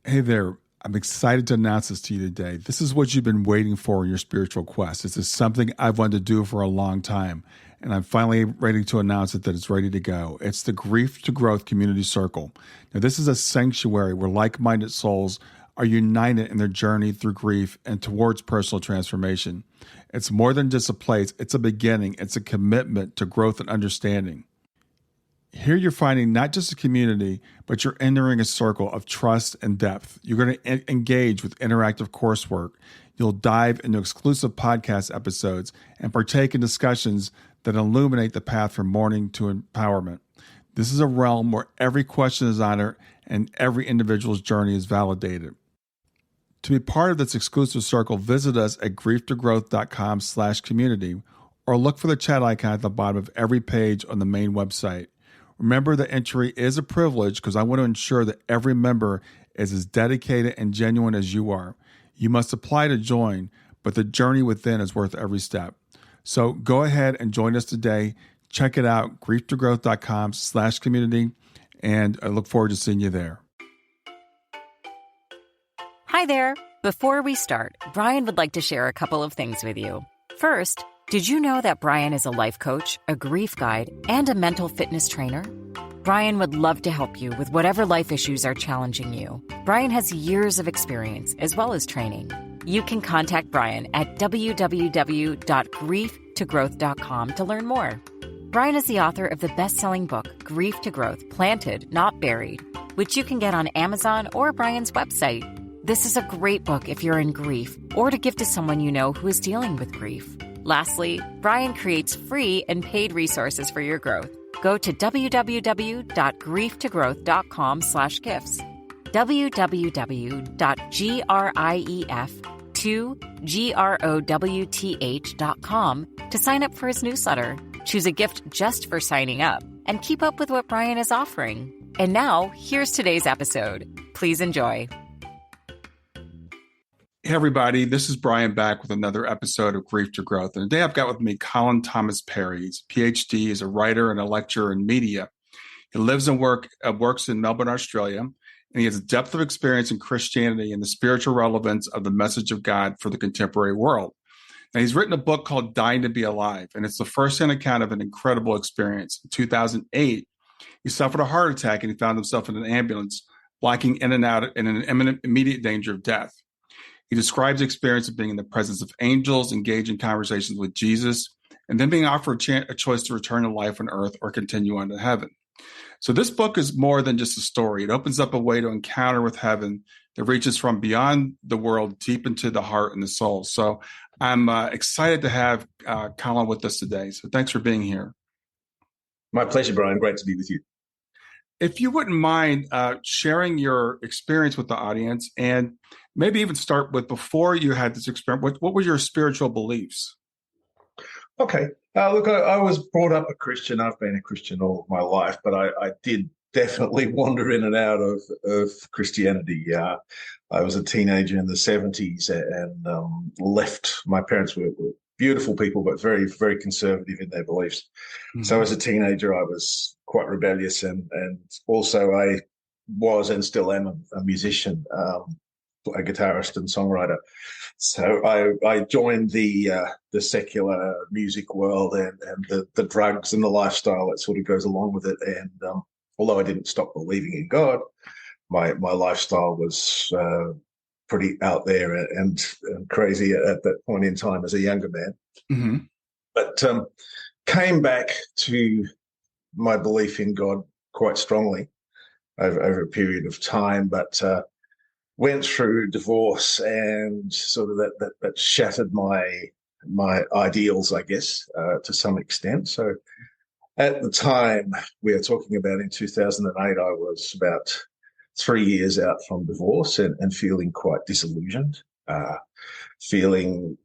Hey there. I'm excited to announce this to you today. This is what you've been waiting for in your spiritual quest. This is something I've wanted to do for a long time, and I'm finally ready to announce it that it's ready to go. It's the Grief to Growth Community Circle. Now, this is a sanctuary where like-minded souls are united in their journey through grief and towards personal transformation. It's more than just a place. It's a beginning. It's a commitment to growth and understanding. Here you're finding not just a community, but you're entering a circle of trust and depth. You're going to engage with interactive coursework. You'll dive into exclusive podcast episodes and partake in discussions that illuminate the path from mourning to empowerment. This is a realm where every question is honored and every individual's journey is validated. To be part of this exclusive circle, visit us at grieftogrowth.com/community or look for the chat icon at the bottom of every page on the main website. Remember that entry is a privilege because I want to ensure that every member is as dedicated and genuine as you are. You must apply to join, but the journey within is worth every step. So go ahead and join us today. Check it out, grieftogrowth.com/community, and I look forward to seeing you there. Hi there. Before we start, Brian would like to share a couple of things with you. First, did you know that Brian is a life coach, a grief guide, and a mental fitness trainer? Brian would love to help you with whatever life issues are challenging you. Brian has years of experience as well as training. You can contact Brian at www.grieftogrowth.com to learn more. Brian is the author of the best-selling book, Grief to Growth, Planted, Not Buried, which you can get on Amazon or Brian's website. This is a great book if you're in grief or to give to someone you know who is dealing with grief. Lastly, Brian creates free and paid resources for your growth. Go to www.grieftogrowth.com/gifts, www.grief2growth.com to sign up for his newsletter. Choose a gift just for signing up and keep up with what Brian is offering. And now, here's today's episode. Please enjoy. Hey everybody, this is Brian back with another episode of Grief to Growth. And today I've got with me Colin Thomas Perry. He's a PhD, he's a writer and a lecturer in media. He lives and works in Melbourne, Australia, and he has a depth of experience in Christianity and the spiritual relevance of the message of God for the contemporary world. And he's written a book called Dying to Be Alive, and it's the first-hand account of an incredible experience. In 2008, he suffered a heart attack and he found himself in an ambulance, blacking in and out in an imminent, immediate danger of death. He describes the experience of being in the presence of angels, engaged in conversations with Jesus, and then being offered a choice to return to life on earth or continue on to heaven. So this book is more than just a story. It opens up a way to encounter with heaven that reaches from beyond the world deep into the heart and the soul. So I'm excited to have Colin with us today. So thanks for being here. My pleasure, Brian. Great to be with you. If you wouldn't mind sharing your experience with the audience and maybe even start with before you had this experience, what were your spiritual beliefs? Okay. Look, I was brought up a Christian. I've been a Christian all of my life, but I did definitely wander in and out of Christianity. I was a teenager in the 70s and left. My parents were beautiful people, but very, very conservative in their beliefs. Mm-hmm. So as a teenager, I was quite rebellious and also I was and still am a musician, a guitarist and songwriter. So I joined the secular music world and the drugs and the lifestyle that sort of goes along with it. And although I didn't stop believing in God, my lifestyle was pretty out there and crazy at that point in time as a younger man. Mm-hmm. But came back to my belief in God quite strongly over a period of time, but went through divorce and sort of that shattered my ideals, I guess, to some extent. So at the time we are talking about in 2008, I was about 3 years out from divorce and feeling quite disillusioned, feeling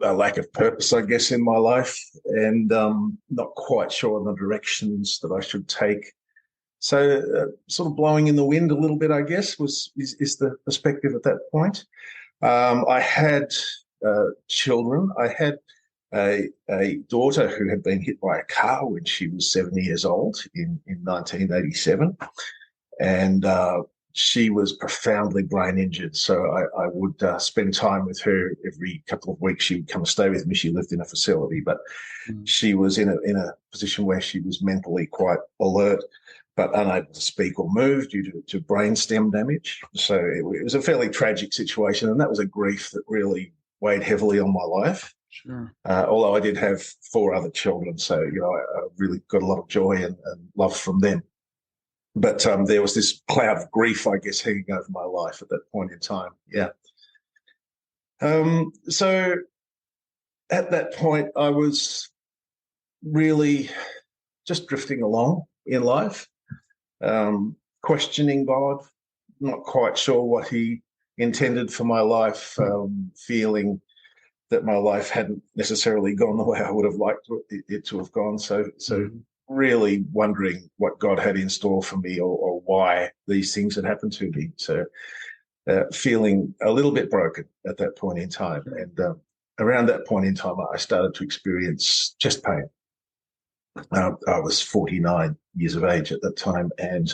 a lack of purpose, I guess, in my life, and not quite sure on the directions that I should take. So sort of blowing in the wind a little bit, I guess, is the perspective at that point. I had children. I had a daughter who had been hit by a car when she was 7 years old in 1987. And she was profoundly brain injured. So I would spend time with her every couple of weeks. She would come and stay with me. She lived in a facility, but she was in a position where she was mentally quite alert, but unable to speak or move due to brainstem damage. So it was a fairly tragic situation, and that was a grief that really weighed heavily on my life. Sure. Although I did have 4 other children, so I really got a lot of joy and love from them. But there was this cloud of grief, I guess, hanging over my life at that point in time. Yeah. So at that point, I was really just drifting along in life, questioning God, not quite sure what he intended for my life, feeling that my life hadn't necessarily gone the way I would have liked it to have gone. So really wondering what God had in store for me, or why these things had happened to me. So feeling a little bit broken at that point in time. And around that point in time, I started to experience chest pain. I was 49 years of age at that time, and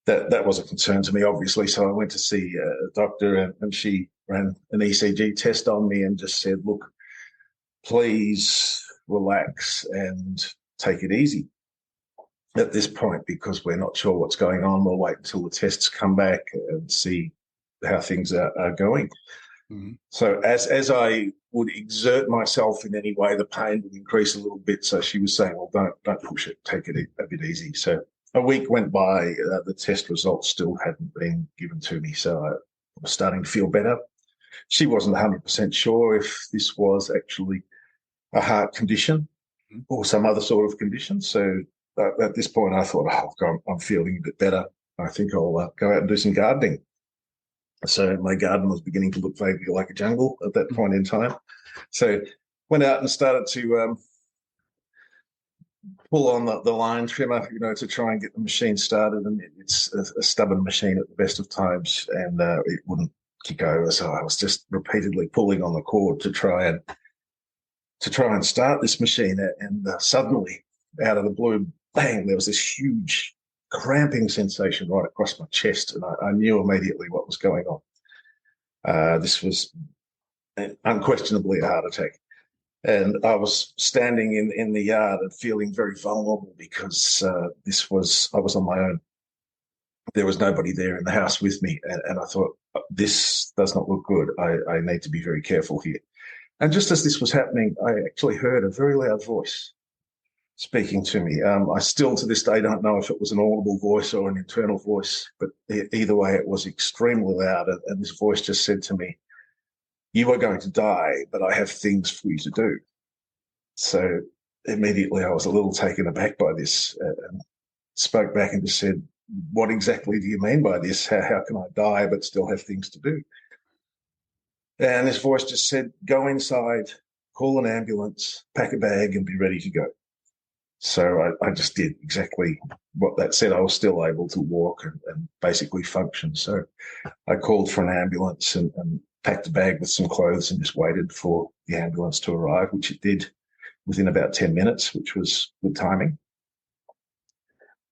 that was a concern to me, obviously. So I went to see a doctor, and she ran an ECG test on me and just said, look, please relax and take it easy at this point, because we're not sure what's going on. We'll wait until the tests come back and see how things are going. Mm-hmm. So as I would exert myself in any way, the pain would increase a little bit. So she was saying, well, don't push it, take it a bit easy. So a week went by, the test results still hadn't been given to me. So I was starting to feel better. She wasn't 100% sure if this was actually a heart condition or some other sort of condition. So at this point, I thought, oh, God, I'm feeling a bit better. I think I'll go out and do some gardening. So my garden was beginning to look vaguely like a jungle at that point in time. So went out and started to pull on the line trimmer, to try and get the machine started. And it's a stubborn machine at the best of times, and it wouldn't kick over. So I was just repeatedly pulling on the cord to try and start this machine. And suddenly, out of the blue, bang, there was this huge cramping sensation right across my chest, and I knew immediately what was going on. This was unquestionably a heart attack. And I was standing in the yard and feeling very vulnerable, because I was on my own. There was nobody there in the house with me. And I thought, this does not look good. I need to be very careful here. And just as this was happening, I actually heard a very loud voice speaking to me. I still to this day don't know if it was an audible voice or an internal voice, but either way, it was extremely loud. And this voice just said to me, you are going to die, but I have things for you to do. So immediately I was a little taken aback by this, and spoke back and just said, what exactly do you mean by this? How can I die but still have things to do? And this voice just said, go inside, call an ambulance, pack a bag, and be ready to go. So I just did exactly what that said. I was still able to walk and basically function. So I called for an ambulance and packed a bag with some clothes and just waited for the ambulance to arrive, which it did within about 10 minutes, which was good timing.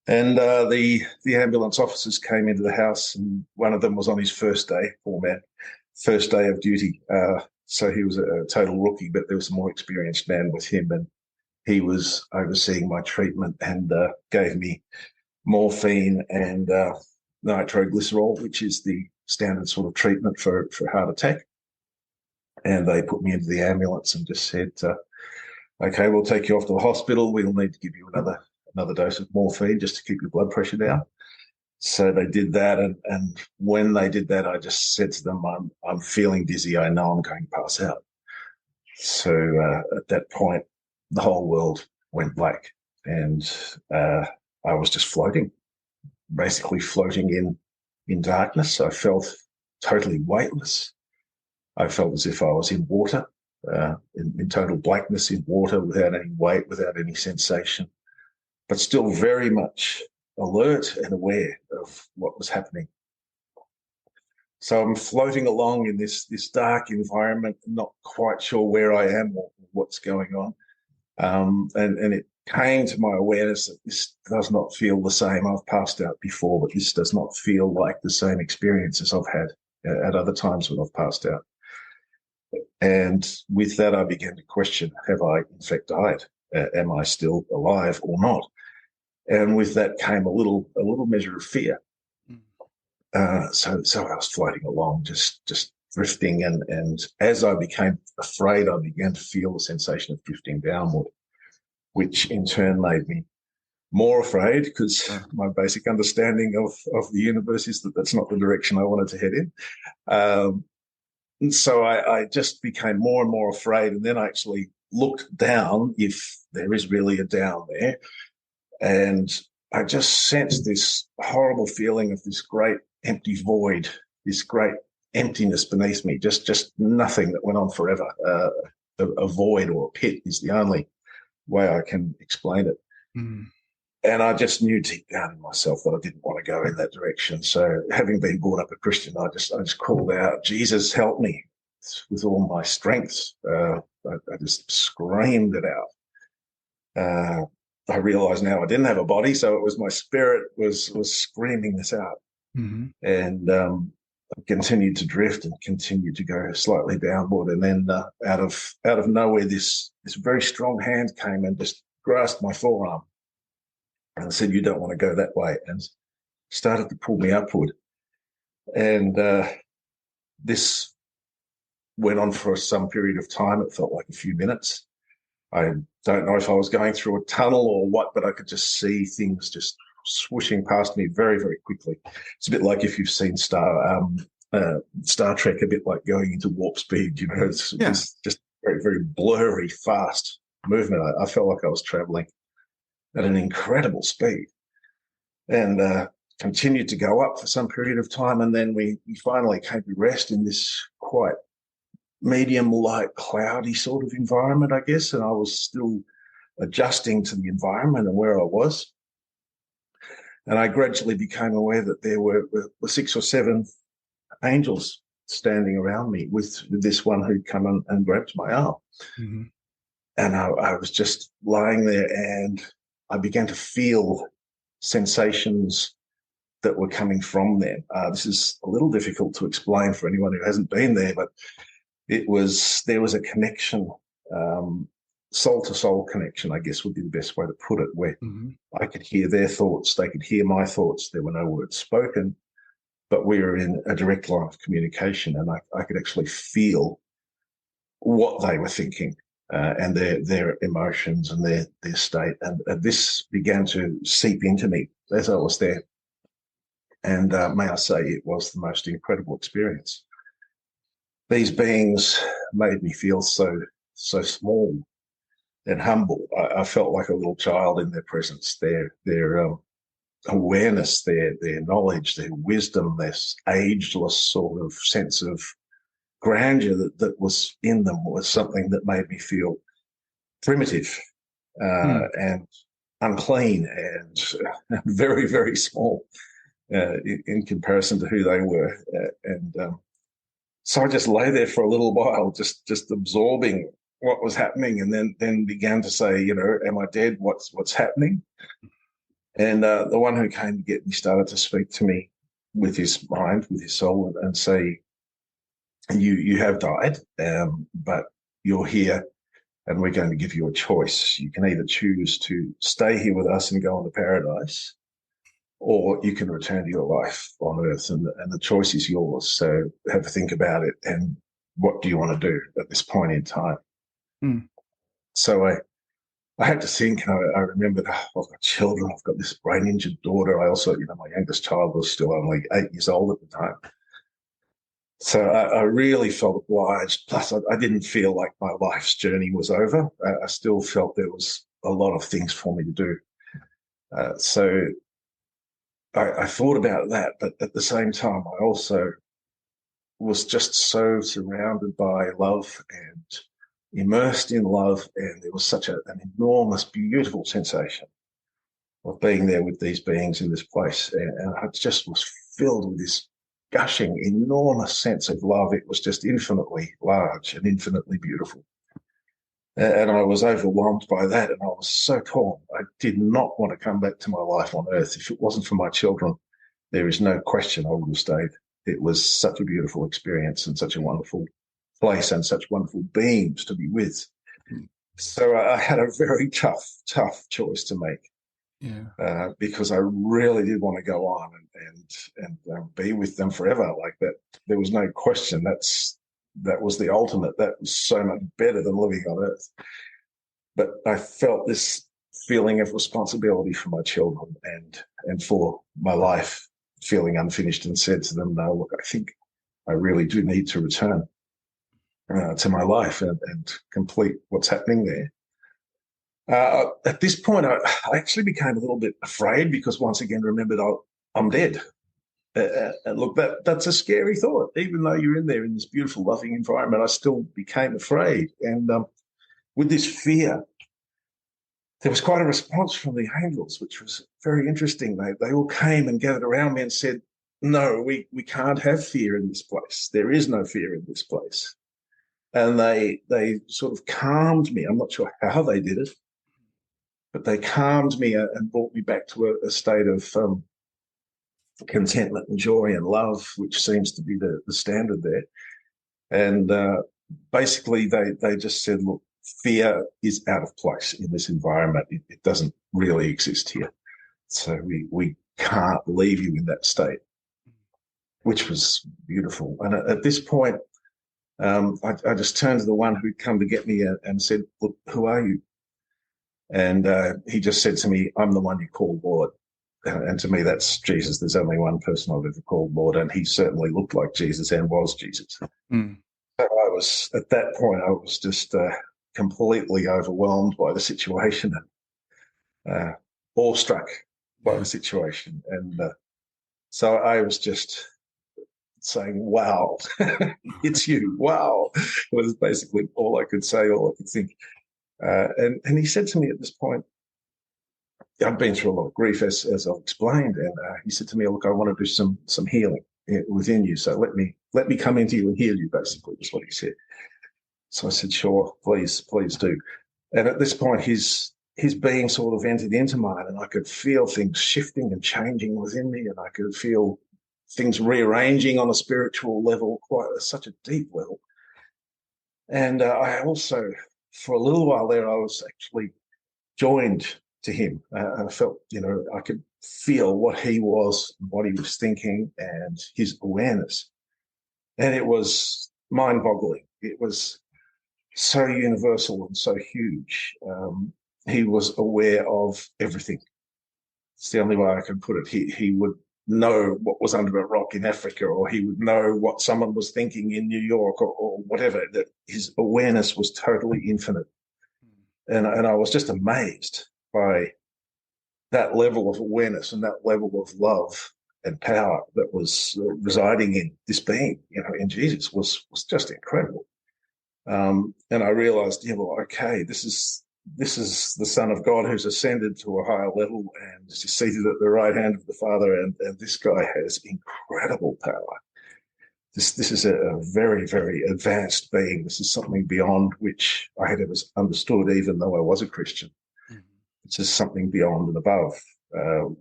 And the ambulance officers came into the house, and one of them was on his first day, poor man, first day of duty. So he was a total rookie, but there was a more experienced man with him, and he was overseeing my treatment and gave me morphine and nitroglycerol, which is the standard sort of treatment for heart attack. And they put me into the ambulance and just said, okay, we'll take you off to the hospital. We'll need to give you another dose of morphine just to keep your blood pressure down. So they did that. And when they did that, I just said to them, I'm feeling dizzy. I know I'm going to pass out. So at that point, the whole world went black, and I was just floating, basically floating in darkness. I felt totally weightless. I felt as if I was in water, in total blackness, in water, without any weight, without any sensation, but still very much alert and aware of what was happening. So I'm floating along in this dark environment, not quite sure where I am or what's going on. And it came to my awareness that this does not feel the same. I've passed out before, but this does not feel like the same experiences I've had at other times when I've passed out. And with that, I began to question, have I in fact died? Am I still alive or not? And with that came a little measure of fear. So I was floating along, just drifting. And as I became afraid, I began to feel the sensation of drifting downward, which in turn made me more afraid, because my basic understanding of the universe is that that's not the direction I wanted to head in. And so I just became more and more afraid. And then I actually looked down, if there is really a down there. And I just sensed this horrible feeling of this great empty void, this great emptiness beneath me, just nothing that went on forever. A void or a pit is the only way I can explain it. Mm. And I just knew deep down in myself that I didn't want to go in that direction. So having been brought up a Christian, I just called out, Jesus, help me, with all my strength. I just screamed it out. I realized now I didn't have a body, so it was my spirit was screaming this out. Mm-hmm. And I continued to drift and continued to go slightly downward. And then out of nowhere, this very strong hand came and just grasped my forearm and said, "You don't want to go that way," and started to pull me upward. And this went on for some period of time. It felt like a few minutes. I don't know if I was going through a tunnel or what, but I could just see things just swooshing past me very, very quickly. It's a bit like if you've seen Star Trek, a bit like going into warp speed. You know, it's just very, very blurry, fast movement. I felt like I was traveling at an incredible speed, and continued to go up for some period of time. And then we finally came to rest in this quite medium light, cloudy sort of environment, I guess. And I was still adjusting to the environment and where I was. And I gradually became aware that there were 6 or 7 angels standing around me, with this one who'd come and grabbed my arm. Mm-hmm. And I was just lying there, and I began to feel sensations that were coming from them. This is a little difficult to explain for anyone who hasn't been there, but there was a connection, soul-to-soul connection, I guess would be the best way to put it, where mm-hmm. I could hear their thoughts, they could hear my thoughts. There were no words spoken, but we were in a direct line of communication, and I could actually feel what they were thinking, and their emotions and their state. And this began to seep into me as I was there. And may I say, it was the most incredible experience. These beings made me feel so small and humble. I felt like a little child in their presence. Their awareness, their knowledge, their wisdom, this ageless sort of sense of grandeur that was in them was something that made me feel primitive and unclean and very, very small in comparison to who they were. So I just lay there for a little while, just absorbing what was happening, and then began to say, you know, am I dead? What's happening? And the one who came to get me started to speak to me with his mind, with his soul, and say, you have died, but you're here, and we're going to give you a choice. You can either choose to stay here with us and go on to paradise, or you can return to your life on earth, and the choice is yours. So have a think about it, and what do you want to do at this point in time? Mm. So I had to think, and I remembered, I've got children, I've got this brain-injured daughter. I also, my youngest child was still only 8 years old at the time. So I really felt obliged. Plus, I didn't feel like my life's journey was over. I still felt there was a lot of things for me to do. So I thought about that, but at the same time, I also was just so surrounded by love and immersed in love, and there was such an enormous, beautiful sensation of being there with these beings in this place, and I just was filled with this gushing, enormous sense of love. It was just infinitely large and infinitely beautiful. And I was overwhelmed by that, and I was so torn. I did not want to come back to my life on earth. If it wasn't for my children, there is no question I would have stayed. It was such a beautiful experience and such a wonderful place and such wonderful beings to be with. So I had a very tough choice to make. Because I really did want to go on and be with them forever like that. There was no question. That was the ultimate. That was so much better than living on earth. But I felt this feeling of responsibility for my children and for my life feeling unfinished, and said to them, no, look, I think I really do need to return to my life and complete what's happening there. At this point, I actually became a little bit afraid, because once again remembered I'm dead. And look, that's a scary thought. Even though you're in there in this beautiful, loving environment, I still became afraid. And with this fear, there was quite a response from the angels, which was very interesting. They all came and gathered around me and said, no, we can't have fear in this place. There is no fear in this place. And they sort of calmed me. I'm not sure how they did it, but they calmed me and brought me back to a state of contentment and joy and love, which seems to be the standard there. And basically, they just said, look, fear is out of place in this environment. It doesn't really exist here. So we can't leave you in that state, which was beautiful. And at this point, I just turned to the one who'd come to get me and said, look, who are you? And he just said to me, I'm the one you call Lord. And to me, that's Jesus. There's only one person I've ever called Lord, and he certainly looked like Jesus and was Jesus. So I was, at that point, I was just completely overwhelmed by the situation and awestruck by the situation. And so I was just saying, wow, it's you. Wow. It was basically all I could say, all I could think. And he said to me at this point, I've been through a lot of grief, as I've explained, and he said to me, look, I want to do some healing within you, so let me come into you and heal you, basically, was what he said. So I said, sure, please do. And at this point, his being sort of entered into mine, and I could feel things shifting and changing within me, and I could feel things rearranging on a spiritual level, such a deep level. And I also, for a little while there, I was actually joined to him. I felt, I could feel what he was, what he was thinking, and his awareness. And it was mind-boggling. It was so universal and so huge. He was aware of everything. It's the only way I can put it. He would know what was under a rock in Africa, or he would know what someone was thinking in New York, or whatever. That his awareness was totally infinite. And I was just amazed by that level of awareness and that level of love and power that was residing in this being, in Jesus, was just incredible. And I realized, okay, this is the Son of God who's ascended to a higher level and is seated at the right hand of the Father, and this guy has incredible power. This is a very, very advanced being. This is something beyond which I had ever understood, even though I was a Christian. It's just something beyond and above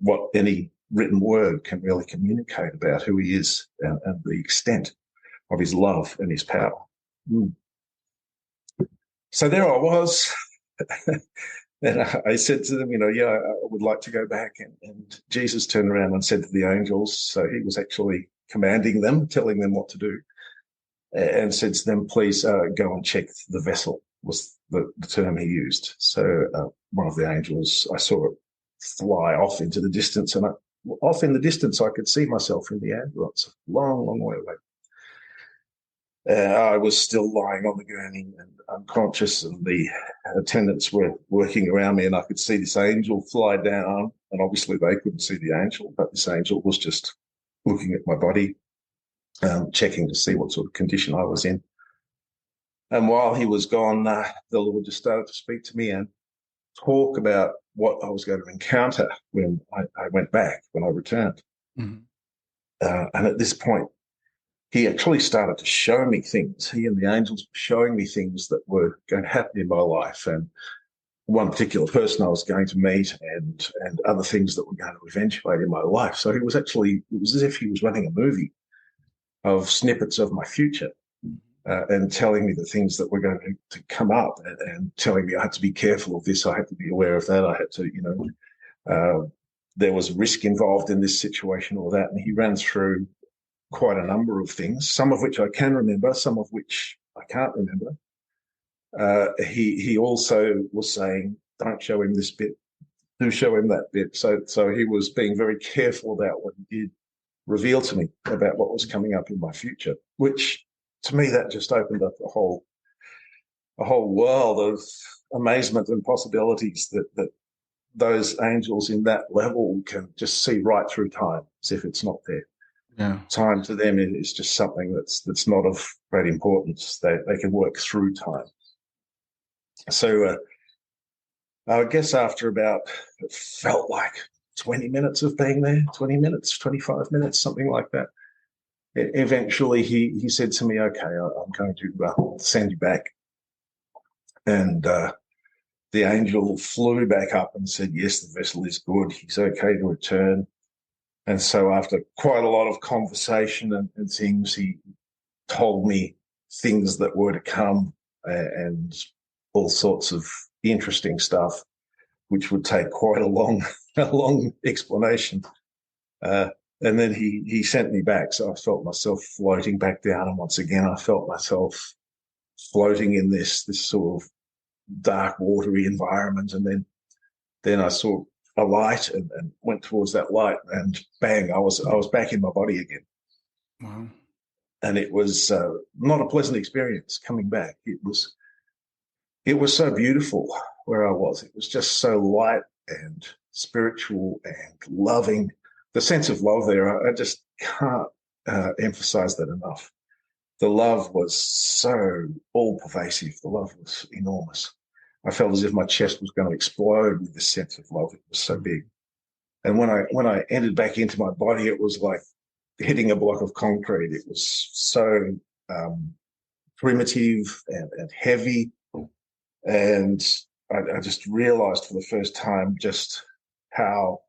what any written word can really communicate about who he is and the extent of his love and his power. So there I was. And I said to them, I would like to go back. And Jesus turned around and said to the angels, so he was actually commanding them, telling them what to do, and said to them, please go and check the vessel, was the term he used. So one of the angels, I saw it fly off into the distance, and off in the distance I could see myself in the ambulance, a long, long way away. I was still lying on the gurney and unconscious, and the attendants were working around me, and I could see this angel fly down, and obviously they couldn't see the angel, but this angel was just looking at my body, checking to see what sort of condition I was in. And while he was gone, the Lord just started to speak to me and talk about what I was going to encounter when I went back, when I returned. And at this point, he actually started to show me things. He and the angels were showing me things that were going to happen in my life, and one particular person I was going to meet, and other things that were going to eventuate in my life. So it was as if he was running a movie of snippets of my future, and telling me the things that were going to come up, and telling me I had to be careful of this, I had to be aware of that, I had to, there was risk involved in this situation or that. And he ran through quite a number of things, some of which I can remember, some of which I can't remember. He also was saying, don't show him this bit, do show him that bit. So he was being very careful about what he did reveal to me about what was coming up in my future, which to me, that just opened up a whole world of amazement and possibilities that those angels in that level can just see right through time as if it's not there. Yeah. Time to them is just something that's not of great importance. They can work through time. So I guess after about, it felt like 20 minutes of being there, 20 minutes, 25 minutes, something like that. Eventually he said to me, okay, I'm going to send you back. And the angel flew back up and said, yes, the vessel is good. He's okay to return. And so after quite a lot of conversation and things, he told me things that were to come, and all sorts of interesting stuff, which would take quite a long explanation. And then he sent me back. So I felt myself floating back down. And once again, I felt myself floating in this sort of dark, watery environment. And then I saw a light and went towards that light, and bang, I was back in my body again. Wow. And it was not a pleasant experience coming back. It was so beautiful where I was. It was just so light and spiritual and loving. The sense of love there, I just can't emphasize that enough. The love was so all-pervasive. The love was enormous. I felt as if my chest was going to explode with this sense of love. It was so big. And when I entered back into my body, it was like hitting a block of concrete. It was so primitive and heavy. And I just realized for the first time just how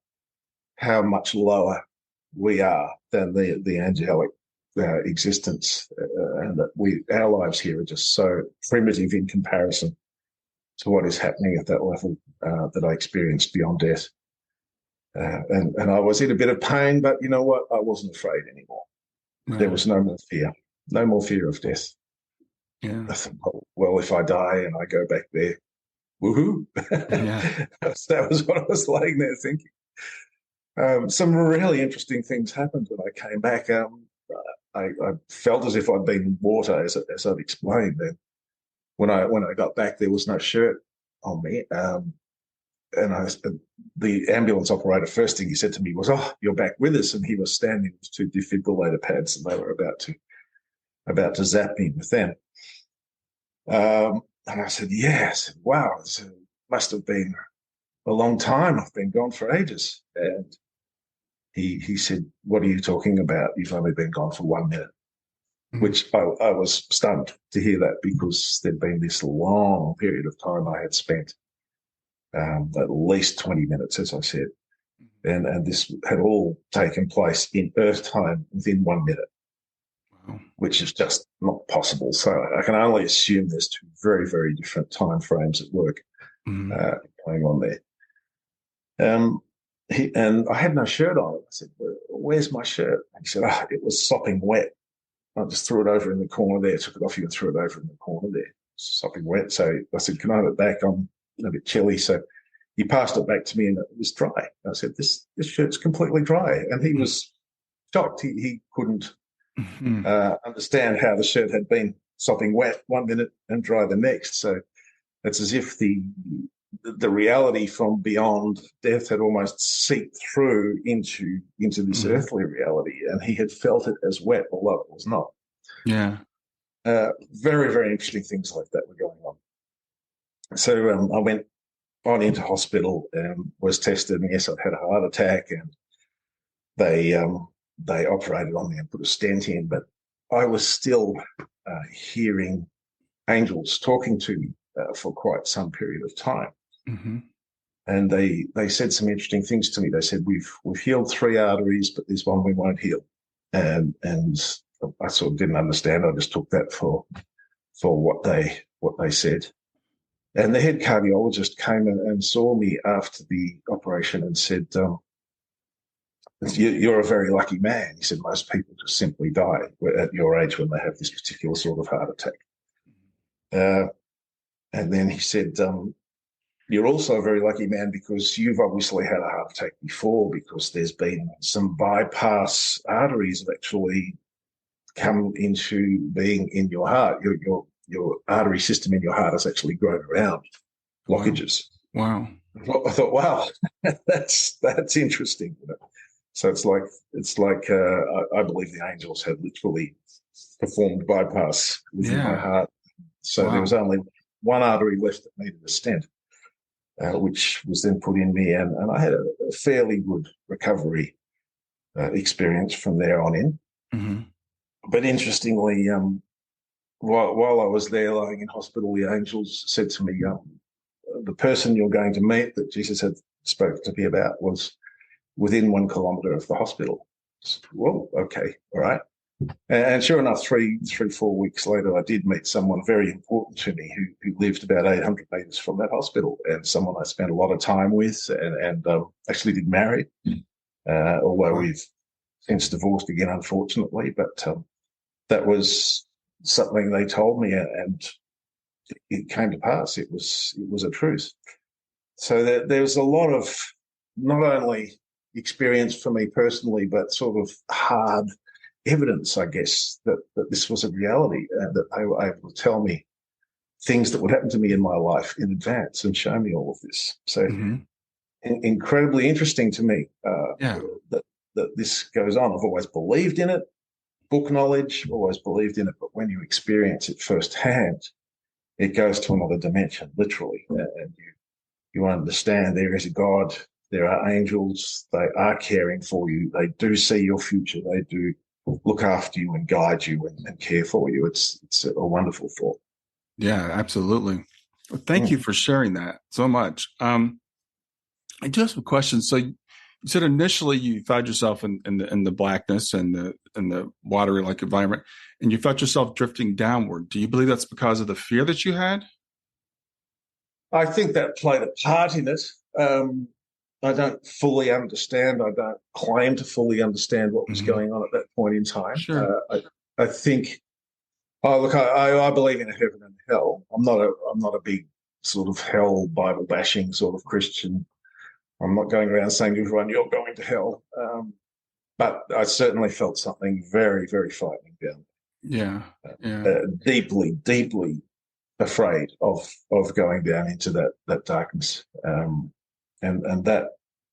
much lower we are than the angelic existence, and that our lives here are just so primitive in comparison to what is happening at that level that I experienced beyond death. And I was in a bit of pain, but you know what? I wasn't afraid anymore. Right. There was no more fear of death. Yeah. I thought, well, if I die and I go back there, woohoo! Yeah. That was what I was laying there thinking. Some really interesting things happened when I came back. I felt as if I'd been in water, as I've explained. And when I got back, there was no shirt on me. And the ambulance operator, first thing he said to me was, "Oh, you're back with us." And he was standing with two defibrillator pads, and they were about to zap me with them. And I said, "Yes, wow, it must have been a long time. I've been gone for ages." And he said, "What are you talking about? You've only been gone for 1 minute." Which I was stunned to hear that, because there'd been this long period of time I had spent, at least 20 minutes, as I said. And this had all taken place in Earth time within 1 minute, Wow. Which is just not possible. So I can only assume there's two very, very different time frames at work going on there. And I had no shirt on. I said, "Where's my shirt?" He said, "It was sopping wet. I just threw it over in the corner there, took it off you and threw it over in the corner there, sopping wet." So I said, "Can I have it back? I'm a bit chilly." So he passed it back to me, and it was dry. I said, this shirt's completely dry. And he was shocked. He couldn't understand how the shirt had been sopping wet 1 minute and dry the next. So it's as if the reality from beyond death had almost seeped through into this earthly reality, and he had felt it as wet, although it was not. Yeah. Very, very interesting things like that were going on. So I went on into hospital and was tested, and yes, I'd had a heart attack, and they operated on me and put a stent in, but I was still hearing angels talking to me for quite some period of time. Mm-hmm. And they said some interesting things to me. They said, we've healed 3 arteries, but there's one we won't heal. And I sort of didn't understand. I just took that for what they said. And the head cardiologist came and saw me after the operation and said, you're a very lucky man. He said, most people just simply die at your age when they have this particular sort of heart attack. And then he said, you're also a very lucky man because you've obviously had a heart attack before, because there's been some bypass arteries have actually come into being in your heart. Your artery system in your heart has actually grown around blockages. Wow. I thought, wow, that's interesting. So it's like I believe the angels had literally performed bypass within my heart. So there was only one artery left that needed a stent, which was then put in me, and I had a fairly good recovery experience from there on in. Mm-hmm. But interestingly, while I was there lying in hospital, the angels said to me, the person you're going to meet that Jesus had spoken to me about was within 1 kilometre of the hospital. Well, okay, all right. And sure enough, 4 weeks later, I did meet someone very important to me who lived about 800 metres from that hospital, and someone I spent a lot of time with and actually did marry, although we've since divorced again, unfortunately. But that was something they told me, and it came to pass. It was a truth. So there was a lot of not only experience for me personally, but sort of hard evidence, I guess, that this was a reality, and that they were able to tell me things that would happen to me in my life in advance and show me all of this. So incredibly interesting to me that this goes on. I've always believed in it, book knowledge, always believed in it, but when you experience it firsthand, it goes to another dimension, literally, and you understand there is a God, there are angels, they are caring for you, they do see your future, they do look after you and guide you and care for you. It's a wonderful thought. Yeah, absolutely. Well, thank you for sharing that so much. I do have some questions. So you said initially you found yourself in the blackness and the watery like environment, and you felt yourself drifting downward. Do you believe that's because of the fear that you had? I think that played a part in it. I don't fully understand. I don't claim to fully understand what was going on at that point in time. Sure. I think. Oh, look, I believe in a heaven and hell. I'm not a big sort of hell Bible bashing sort of Christian. I'm not going around saying to everyone, you're going to hell. But I certainly felt something very, very frightening down there. Yeah. Deeply, deeply afraid of going down into that darkness. And that,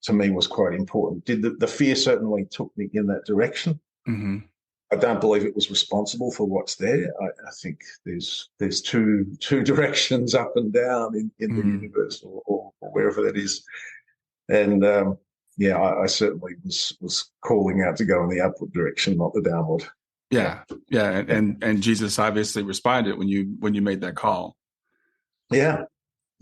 to me, was quite important. The fear certainly took me in that direction. Mm-hmm. I don't believe it was responsible for what's there. I think there's two directions up and down in the universe or wherever that is. And I certainly was calling out to go in the upward direction, not the downward. Yeah. And Jesus obviously responded when you made that call. Yeah,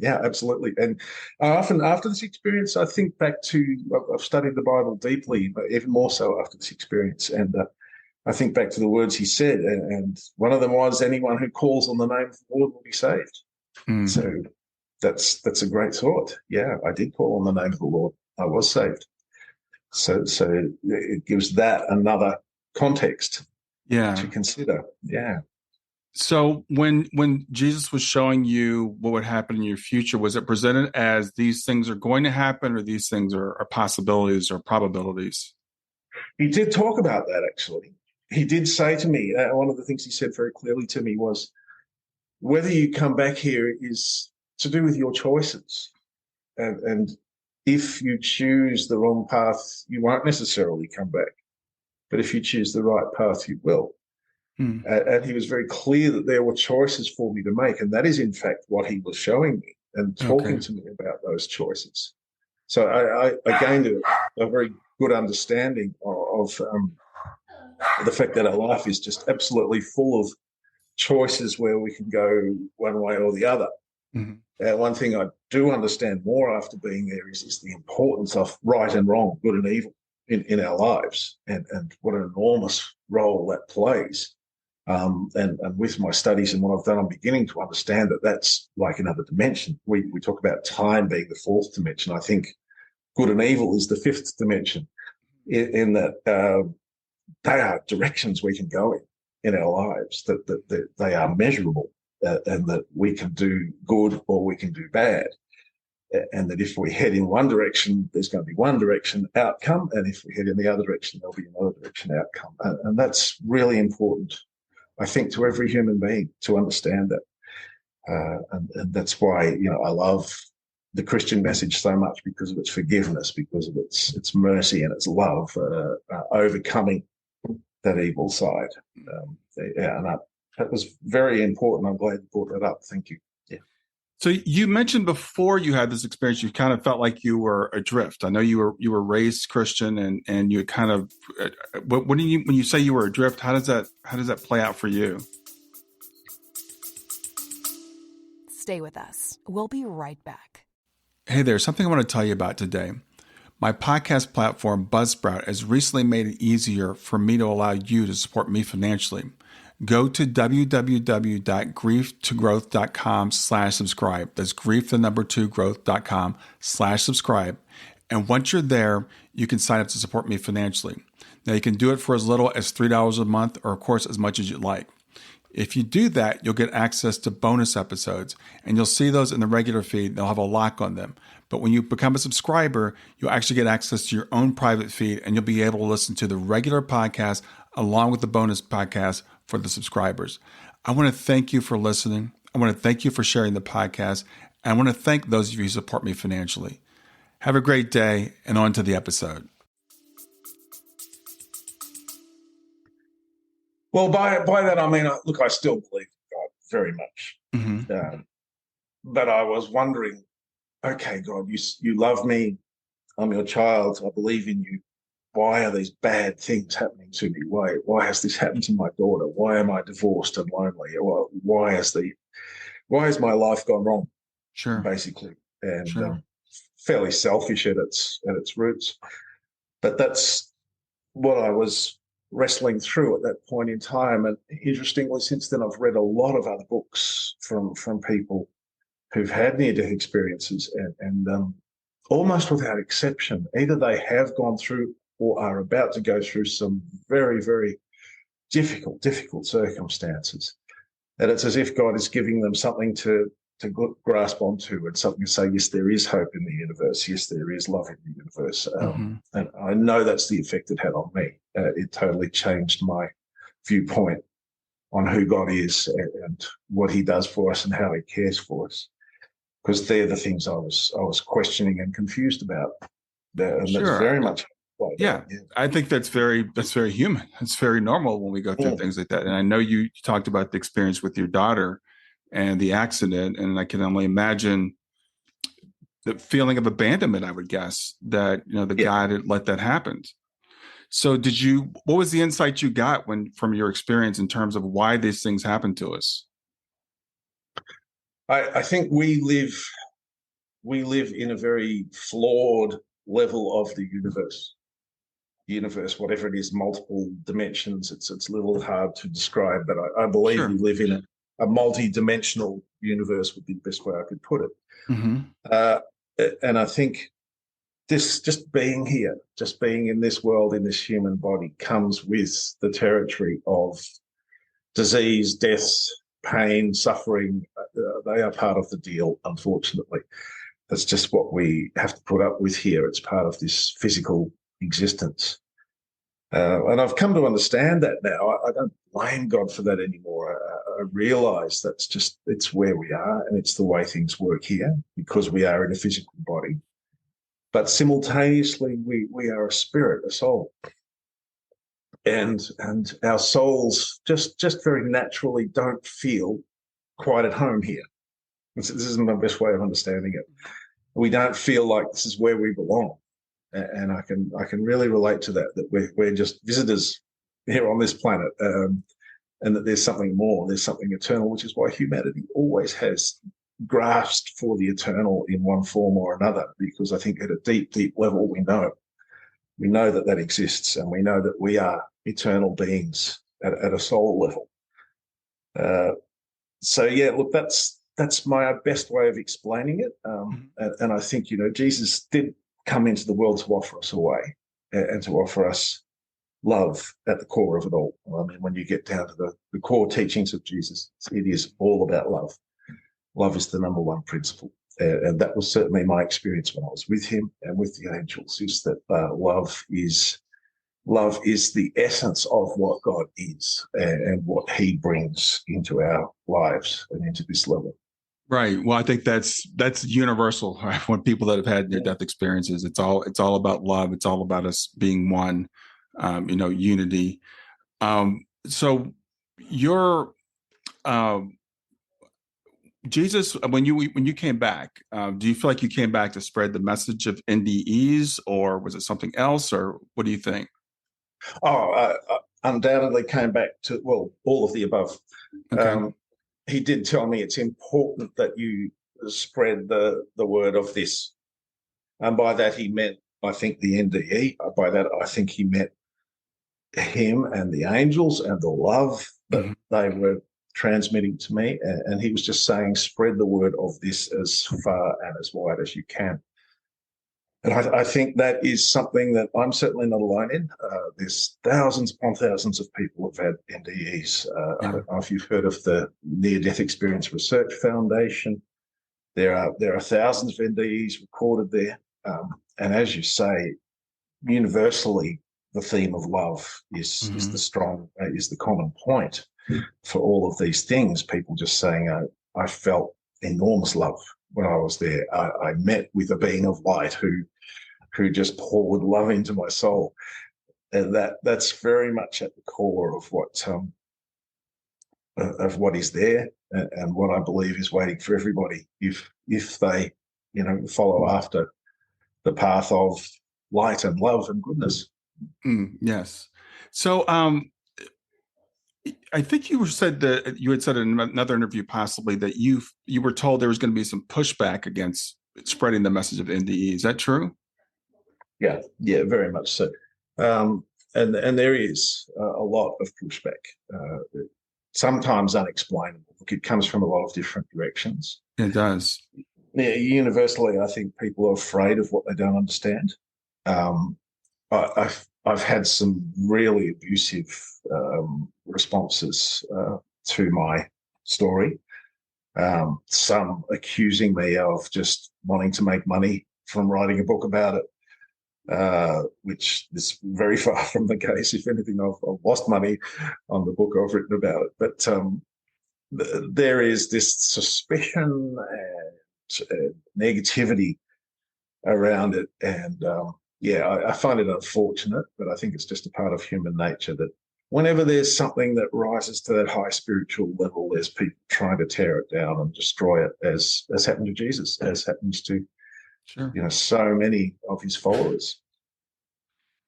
absolutely. And I often, after this experience, I think back to, I've studied the Bible deeply, but even more so after this experience. And I think back to the words he said, and one of them was, anyone who calls on the name of the Lord will be saved. So that's a great thought. Yeah, I did call on the name of the Lord. I was saved. So it gives that another context to consider. Yeah. So when Jesus was showing you what would happen in your future, was it presented as these things are going to happen, or these things are possibilities or probabilities? He did talk about that, actually. He did say to me, one of the things he said very clearly to me was, whether you come back here is to do with your choices. And if you choose the wrong path, you won't necessarily come back. But if you choose the right path, you will. And he was very clear that there were choices for me to make. And that is, in fact, what he was showing me and talking to me about those choices. So I gained a very good understanding of the fact that our life is just absolutely full of choices where we can go one way or the other. One thing I do understand more after being there is the importance of right and wrong, good and evil in our lives, and what an enormous role that plays. And with my studies and what I've done, I'm beginning to understand that that's like another dimension. We talk about time being the fourth dimension. I think good and evil is the fifth dimension, in that they are directions we can go in our lives, that they are measurable, and that we can do good or we can do bad. And that if we head in one direction, there's going to be one direction outcome. And if we head in the other direction, there'll be another direction outcome. And that's really important, I think, to every human being to understand that. And that's why, I love the Christian message so much, because of its forgiveness, because of its mercy and its love, overcoming that evil side. That was very important. I'm glad you brought that up. Thank you. Yeah. So you mentioned before you had this experience, you kind of felt like you were adrift. I know you were raised Christian, and you kind of. When you say you were adrift, how does that play out for you? Stay with us. We'll be right back. Hey there, something I want to tell you about today. My podcast platform, Buzzsprout, has recently made it easier for me to allow you to support me financially. Go to www.grieftogrowth.com/subscribe. That's grief2growth.com/subscribe. And once you're there, you can sign up to support me financially. Now, you can do it for as little as $3 a month, or of course, as much as you like. If you do that, you'll get access to bonus episodes, and you'll see those in the regular feed. They'll have a lock on them. But when you become a subscriber, you'll actually get access to your own private feed, and you'll be able to listen to the regular podcast along with the bonus podcast for the subscribers. I want to thank you for listening. I want to thank you for sharing the podcast. And I want to thank those of you who support me financially. Have a great day, and on to the episode. Well, by that, I mean, look, I still believe in God very much. But I was wondering, okay, God, you love me. I'm your child. I believe in you. Why are these bad things happening to me? Why has this happened to my daughter? Why am I divorced and lonely? Why has my life gone wrong? Sure. Basically, and sure. Fairly selfish at its roots. But that's what I was wrestling through at that point in time. And interestingly, since then, I've read a lot of other books from people who've had near-death experiences, and almost without exception, either they have gone through or are about to go through some very, very difficult circumstances. And it's as if God is giving them something to grasp onto, and something to say, yes, there is hope in the universe. Yes, there is love in the universe. And I know that's the effect it had on me. It totally changed my viewpoint on who God is and what he does for us and how he cares for us. Because they're the things I was questioning and confused about. And sure. That's very much like yeah. I think that's very human. It's very normal when we go through things like that. And I know you talked about the experience with your daughter and the accident, and I can only imagine the feeling of abandonment, I would guess, that God had let that happen. So what was the insight you got from your experience in terms of why these things happen to us? I think we live in a very flawed level of the universe, whatever it is, multiple dimensions. It's a little hard to describe, but I believe sure. we live in a multi-dimensional universe would be the best way I could put it. And I think this just being here, just being in this world, in this human body, comes with the territory of disease, death, pain, suffering. They are part of the deal, unfortunately. That's just what we have to put up with here. It's part of this physical existence. And I've come to understand that now. I don't blame God for that anymore. I realize it's where we are, and it's the way things work here, because we are in a physical body. But simultaneously, we are a spirit, a soul. And our souls just very naturally don't feel quite at home here. This is my best way of understanding it. We don't feel like this is where we belong. And I can really relate to that we're just visitors here on this planet, and that there's something more, there's something eternal, which is why humanity always has grasped for the eternal in one form or another, because I think at a deep, deep level, we know that that exists, and we know that we are eternal beings at a soul level. So yeah, look, that's my best way of explaining it. And I think, Jesus did come into the world to offer us a way and to offer us love at the core of it all. I mean, when you get down to the core teachings of Jesus, it is all about love. Love is the number one principle. And that was certainly my experience when I was with him and with the angels, is that love is the essence of what God is and what he brings into our lives and into this level. Right. Well, I think that's universal. Right? When people that have had near-death experiences, it's all about love. It's all about us being one. Unity. So your Jesus, when you came back, do you feel like you came back to spread the message of NDEs, or was it something else, or what do you think? Undoubtedly came back to, well, all of the above. Okay. He did tell me it's important that you spread the word of this. And by that he meant, I think, the NDE. By that, I think he meant him and the angels and the love that they were transmitting to me. And he was just saying, spread the word of this as far and as wide as you can. And I think that is something that I'm certainly not alone in. There's thousands upon thousands of people who've had NDEs. I don't know if you've heard of the Near-Death Experience Research Foundation. There are thousands of NDEs recorded there. And as you say, universally, the theme of love is the common point for all of these things. People just saying, I felt enormous love when I was there. I met with a being of light who just poured love into my soul, and that's very much at the core of what is there, and what I believe is waiting for everybody if they follow after the path of light and love and goodness. Yes. So I think you said that you had said in another interview possibly that you were told there was going to be some pushback against spreading the message of NDE. Is that true? Yeah, very much so. And there is a lot of pushback, sometimes unexplainable. Look, it comes from a lot of different directions. It does. Yeah, universally, I think people are afraid of what they don't understand. I've had some really abusive responses to my story. Some accusing me of just wanting to make money from writing a book about it, which is very far from the case. If anything, I've lost money on the book I've written about it. But there is this suspicion and negativity around it, and I find it unfortunate, but I think it's just a part of human nature that whenever there's something that rises to that high spiritual level, there's people trying to tear it down and destroy it, as happened to Jesus, as happens to so many of his followers.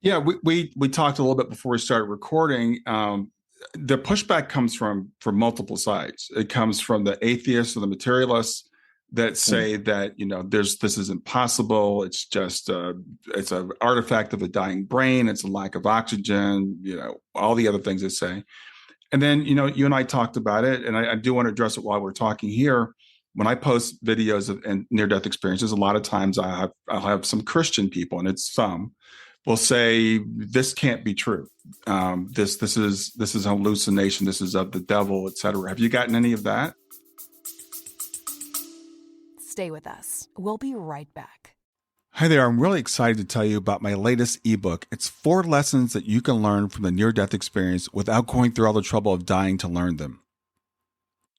Yeah, we talked a little bit before we started recording. The pushback comes from multiple sides. It comes from the atheists or the materialists that say that this is impossible. It's just it's an artifact of a dying brain. It's a lack of oxygen. All the other things they say. And then you and I talked about it, and I do want to address it while we're talking here. When I post videos of near-death experiences, a lot of times I'll have some Christian people, and it's some will say this can't be true. This is a hallucination. This is of the devil, etc. Have you gotten any of that? Stay with us. We'll be right back. Hi there. I'm really excited to tell you about my latest ebook. It's 4 lessons that you can learn from the near-death experience without going through all the trouble of dying to learn them.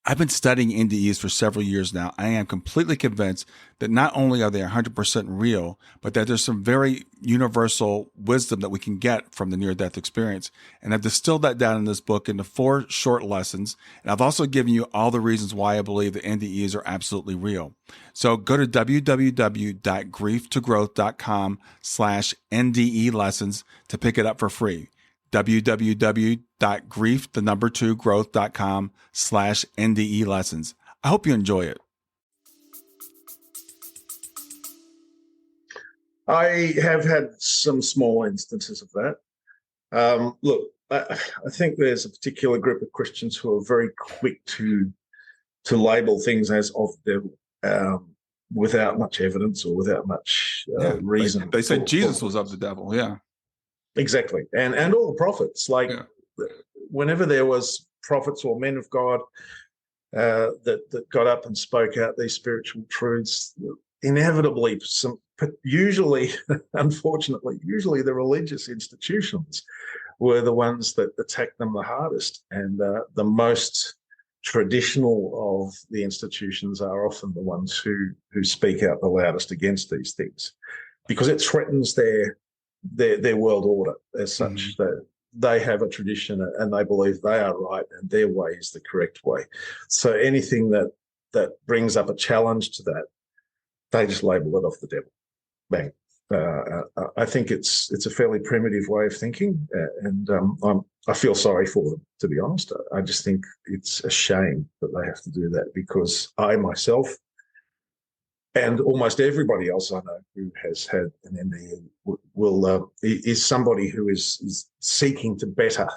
I've been studying NDEs for several years now. I am completely convinced that not only are they 100% real, but that there's some very universal wisdom that we can get from the near-death experience. And I've distilled that down in this book into 4 short lessons. And I've also given you all the reasons why I believe the NDEs are absolutely real. So go to www.grieftogrowth.com/NDE lessons to pick it up for free. www.grief2growth.com/NDE lessons. I hope you enjoy it. I have had some small instances of that. Look, I think there's a particular group of Christians who are very quick to label things as of the devil, without much evidence or without much reason. They said Jesus was of the devil. Yeah, exactly. And all the prophets, whenever there was prophets or men of God that got up and spoke out these spiritual truths, inevitably usually, unfortunately, the religious institutions were the ones that attacked them the hardest. And the most traditional of the institutions are often the ones who speak out the loudest against these things, because it threatens their world order as such. That they have a tradition and they believe they are right and their way is the correct way. So anything that brings up a challenge to that, they just label it off the devil. Bang. I think it's a fairly primitive way of thinking, and I feel sorry for them, to be honest. I just think it's a shame that they have to do that, because I myself and almost everybody else I know who has had an MDE is somebody who is seeking to better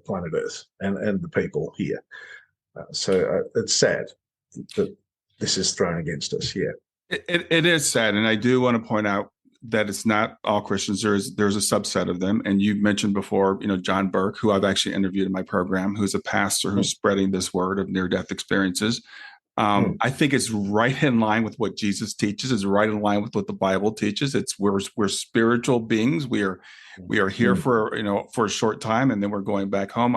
planet Earth and the people here. So it's sad that this is thrown against us. Yeah. It is sad, and I do want to point out that it's not all Christians. There's a subset of them, and you mentioned before, John Burke, who I've actually interviewed in my program, who's a pastor who's spreading this word of near-death experiences. I think it's right in line with what Jesus teaches. It's right in line with what the Bible teaches. It's we're spiritual beings. We are here for a short time, and then we're going back home.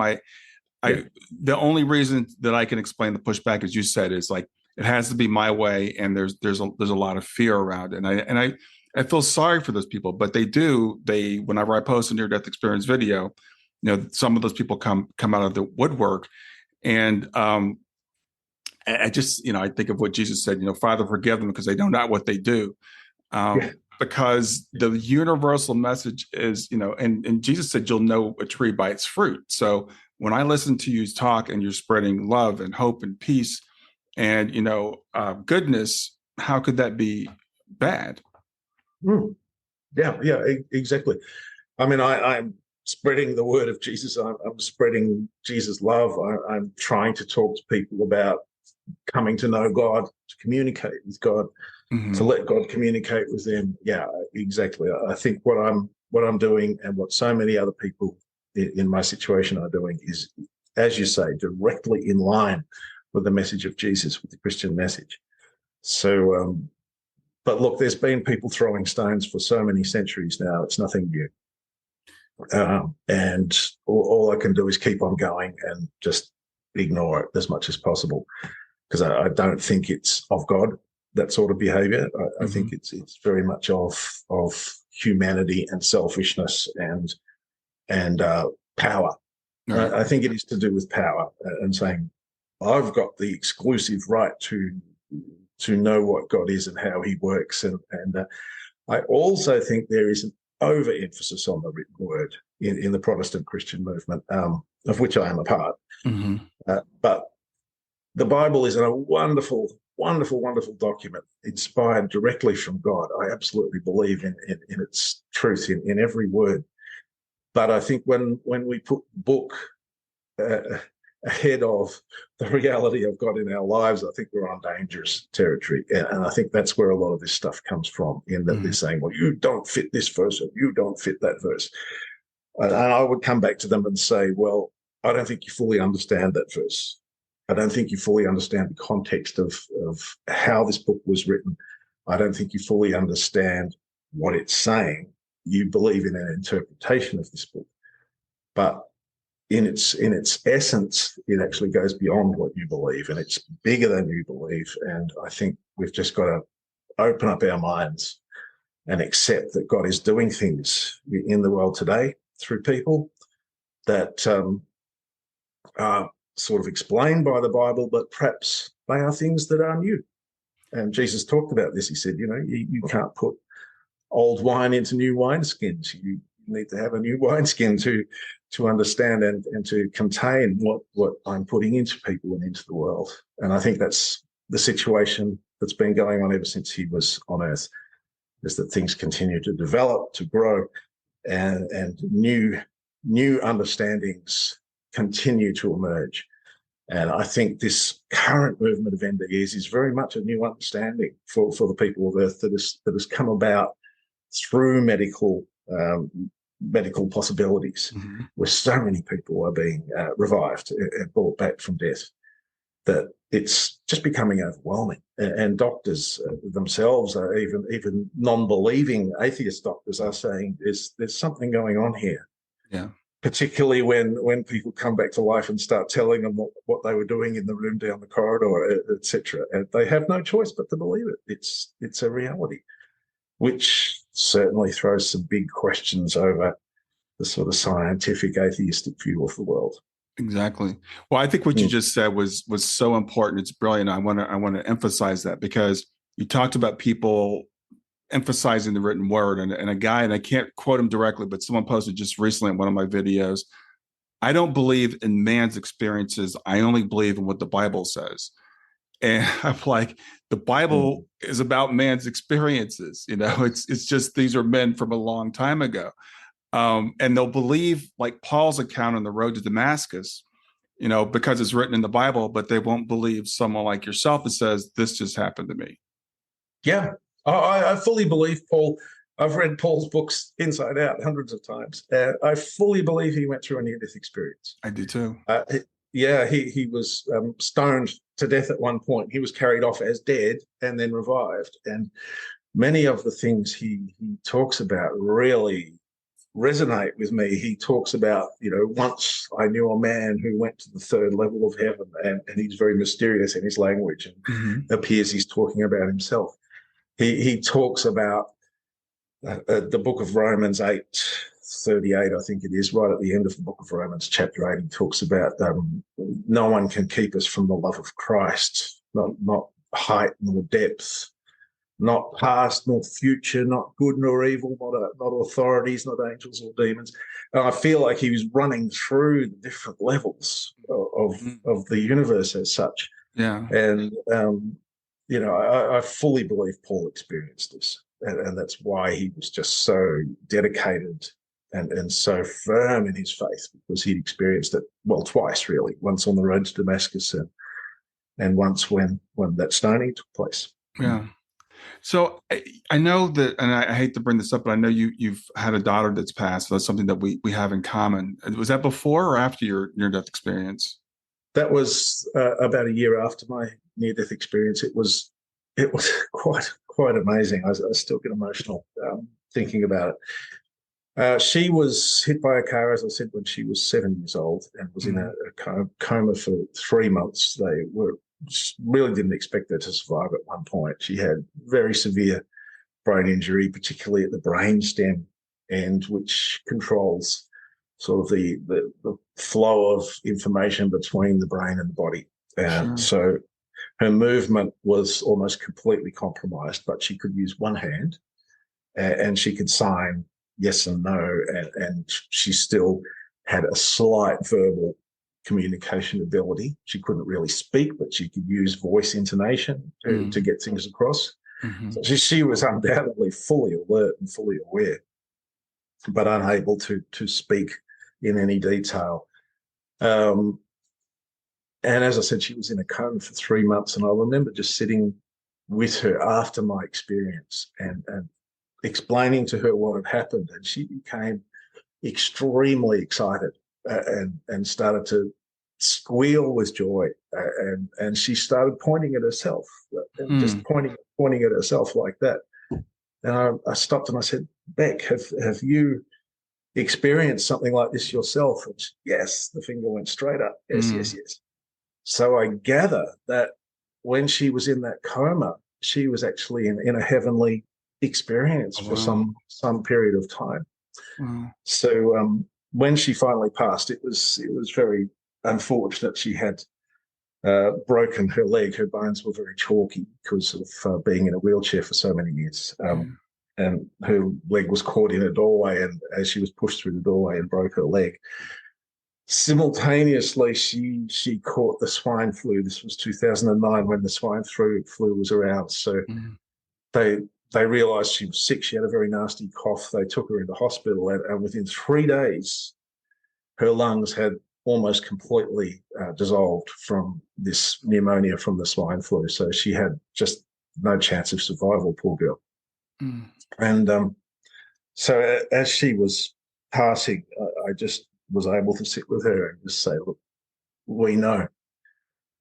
The only reason that I can explain the pushback, as you said, is like, it has to be my way, and there's a lot of fear around it. And I feel sorry for those people, but whenever I post a near-death experience video, some of those people come out of the woodwork, and I just I think of what Jesus said, Father, forgive them because they know not what they do. Because the universal message is, and Jesus said, you'll know a tree by its fruit. So when I listen to you talk and you're spreading love and hope and peace and, goodness, how could that be bad? Yeah, exactly. I mean, I'm spreading the word of Jesus. I'm spreading Jesus' love. I'm trying to talk to people about coming to know God, to communicate with God, to let God communicate with them. Yeah, exactly. I think what I'm doing and what so many other people in my situation are doing is, as you say, directly in line with the message of Jesus, with the Christian message. So, but look, there's been people throwing stones for so many centuries now. It's nothing new. And all I can do is keep on going and just ignore it as much as possible, because I don't think it's of God, that sort of behavior. I think it's very much of humanity and selfishness and power. Right. I think it is to do with power and saying, I've got the exclusive right to know what God is and how he works. And I also think there is an overemphasis on the written word in the Protestant Christian movement, of which I am a part. But the Bible is a wonderful, wonderful, wonderful document, inspired directly from God. I absolutely believe in its truth in every word. But I think when we put book ahead of the reality of God in our lives, I think we're on dangerous territory. And I think that's where a lot of this stuff comes from, in that they're saying, well, you don't fit this verse, or you don't fit that verse. And I would come back to them and say, well, I don't think you fully understand that verse. I don't think you fully understand the context of how this book was written. I don't think you fully understand what it's saying. You believe in an interpretation of this book, but in its essence, it actually goes beyond what you believe, and it's bigger than you believe. And I think we've just got to open up our minds and accept that God is doing things in the world today through people that are sort of explained by the Bible, but perhaps they are things that are new. And Jesus talked about this. He said, you can't put old wine into new wineskins. need to have a new wineskin to understand and to contain what I'm putting into people and into the world. And I think that's the situation that's been going on ever since he was on Earth, is that things continue to develop, to grow, and new understandings continue to emerge. And I think this current movement of MDEs is very much a new understanding for the people of Earth that has come about through medical possibilities, where so many people are being revived and brought back from death, that it's just becoming overwhelming. And doctors themselves are even non-believing atheist doctors are saying there's something going on here. Yeah. Particularly when people come back to life and start telling them what they were doing in the room down the corridor, etc. And they have no choice but to believe it. It's a reality, which certainly throws some big questions over the sort of scientific atheistic view of the world. Exactly. Well, I think what you just said was so important. It's brilliant. I want to emphasize that, because you talked about people emphasizing the written word, and a guy, and I can't quote him directly, but someone posted just recently in one of my videos, I don't believe in man's experiences. I only believe in what the Bible says. And I'm like, the Bible is about man's experiences. It's just, these are men from a long time ago. And they'll believe like Paul's account on the road to Damascus, because it's written in the Bible, but they won't believe someone like yourself that says, this just happened to me. Yeah. I fully believe Paul. I've read Paul's books inside out hundreds of times. I fully believe he went through a near-death experience. I do too. He was stoned to death at one point. He was carried off as dead and then revived. And many of the things he talks about really resonate with me. He talks about, once I knew a man who went to the third level of heaven, and he's very mysterious in his language, and appears he's talking about himself. He talks about the book of Romans 8:38, I think it is, right at the end of the book of Romans, chapter 8. He talks about no one can keep us from the love of Christ, not height nor depth, not past nor future, not good nor evil, not authorities, not angels or demons. And I feel like he was running through the different levels of the universe as such. Yeah. And I fully believe Paul experienced this, and that's why he was just so dedicated and so firm in his faith, because he'd experienced it, well, twice really, once on the road to Damascus and once when that stoning took place. Yeah. So I know that, and I hate to bring this up, but I know you've had a daughter that's passed. So that's something that we have in common. Was that before or after your near-death experience? That was about a year after my near-death experience. It was quite amazing. I still get emotional thinking about it. She was hit by a car, as I said, when she was 7 years old, and was in a coma for 3 months. They really didn't expect her to survive at one point. She had very severe brain injury, particularly at the brain stem end, which controls sort of the flow of information between the brain and the body. So her movement was almost completely compromised, but she could use one hand and she could sign yes and no, and she still had a slight verbal communication ability. She couldn't really speak, but she could use voice intonation to get things across. So she was undoubtedly fully alert and fully aware, but unable to speak in any detail. And as I said, she was in a coma for 3 months, and I remember just sitting with her after my experience and explaining to her what had happened, and she became extremely excited and started to squeal with joy, and she started pointing at herself, and just pointing at herself like that. And I stopped and I said, "Beck, have you experienced something like this yourself?" And she, yes, the finger went straight up. Yes. So I gather that when she was in that coma, she was actually in a heavenly experience for some period of time. So when she finally passed, it was very unfortunate. She had broken her leg. Her bones were very chalky because of being in a wheelchair for so many years. and her leg was caught in a doorway, and as she was pushed through the doorway and broke her leg, simultaneously she caught the swine flu. This was 2009 when the swine flu was around. So they realized she was sick. She had a very nasty cough. They took her into hospital, and within 3 days, her lungs had almost completely dissolved from this pneumonia from the swine flu. So she had just no chance of survival, poor girl. And so as she was passing, I just was able to sit with her and just say, look, we know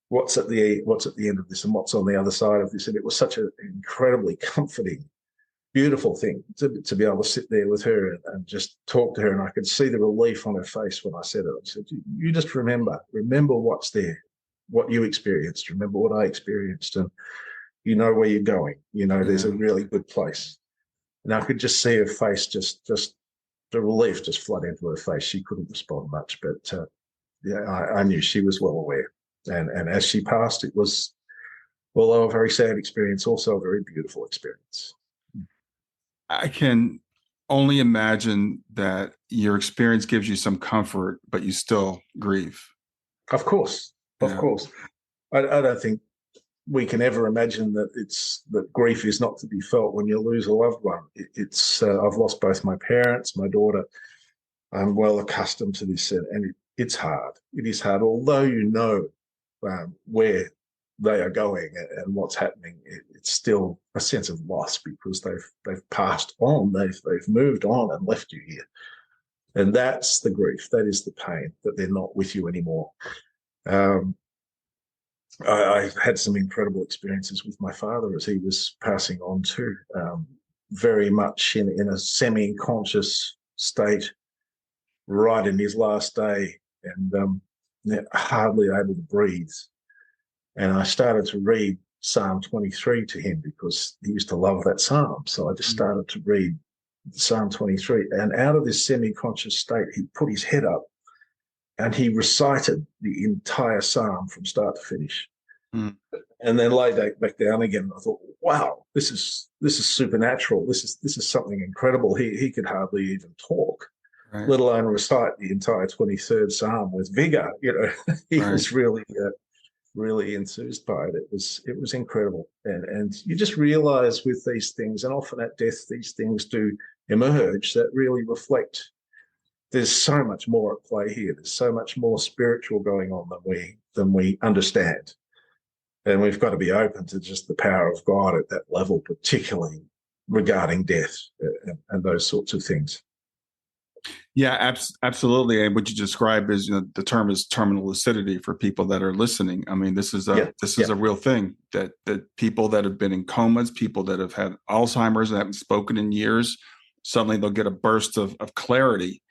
what's at the end of this and what's on the other side of this. And it was such an incredibly comforting, beautiful thing to be able to sit there with her and just talk to her. And I could see the relief on her face when I said it. I said, you just remember what's there, what you experienced, remember what I experienced, and you know where you're going. You know, there's a really good place. And I could just see her face, just the relief just flood into her face. She couldn't respond much, but I knew she was well aware. And as she passed, it was, although a very sad experience, also a very beautiful experience. I can only imagine that your experience gives you some comfort, but you still grieve. Of course. I don't think we can ever imagine that grief is not to be felt when you lose a loved one. I've lost both my parents, my daughter. I'm well accustomed to this, and it's hard. It is hard, although you know where they are going and what's happening. It's still a sense of loss because they've passed on. They've moved on and left you here, and that's the grief. That is the pain that they're not with you anymore. I had some incredible experiences with my father as he was passing on too, very much in a semi-conscious state, right in his last day, and hardly able to breathe. And I started to read Psalm 23 to him because he used to love that psalm. So I just started to read Psalm 23. And out of this semi-conscious state, he put his head up and he recited the entire psalm from start to finish. And then lay back down again. And I thought, wow, this is supernatural. This is something incredible. He could hardly even talk, let alone recite the entire 23rd psalm with vigor. You know, he was really enthused by it. It was incredible. And you just realize with these things, and often at death, these things do emerge that really reflect there's so much more at play here. There's so much more spiritual going on than we understand. And we've got to be open to just the power of God at that level, particularly regarding death and those sorts of things. Yeah, absolutely. And what you described is, the term is terminal lucidity for people that are listening. I mean, this is a real thing that people that have been in comas, people that have had Alzheimer's and haven't spoken in years, suddenly they'll get a burst of clarity,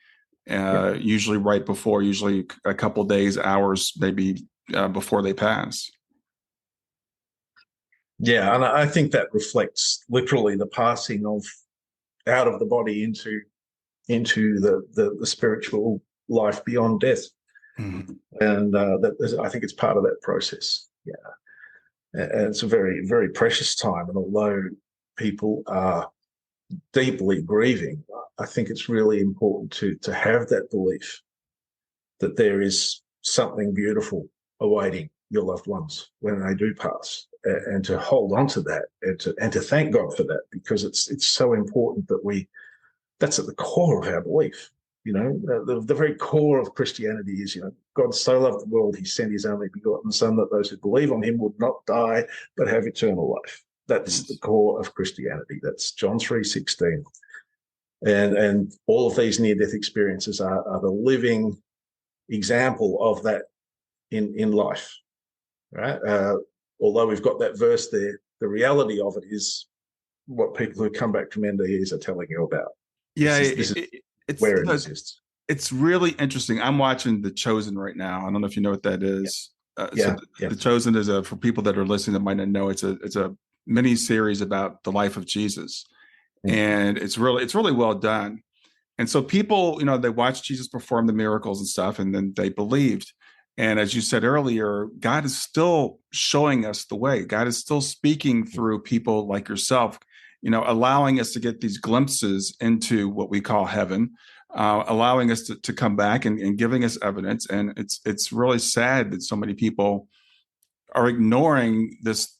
usually right before, usually a couple of days, hours, maybe before they pass. Yeah, and I think that reflects literally the passing of out of the body into the spiritual life beyond death. And I think it's part of that process. Yeah, and it's a very, very precious time. And although people are deeply grieving, I think it's really important to have that belief that there is something beautiful awaiting your loved ones when they do pass, and to hold on to that and to thank God for that, because it's so important that that's at the core of our belief. The very core of Christianity is, God so loved the world, he sent his only begotten son, that those who believe on him would not die, but have eternal life. That's the core of Christianity. That's John 3:16. And all of these near-death experiences are the living example of that in life, right? Although we've got that verse there, the reality of it is what people who come back from NDEs are telling you about. Yeah, this is where it exists. It's really interesting. I'm watching The Chosen right now. I don't know if you know what that is. The Chosen is for people that are listening that might not know. It's a mini series about the life of Jesus, and it's really well done. And so people, they watched Jesus perform the miracles and stuff, and then they believed. And as you said earlier, God is still showing us the way. God is still speaking through people like yourself, allowing us to get these glimpses into what we call heaven, allowing us to come back and giving us evidence. And it's really sad that so many people are ignoring this,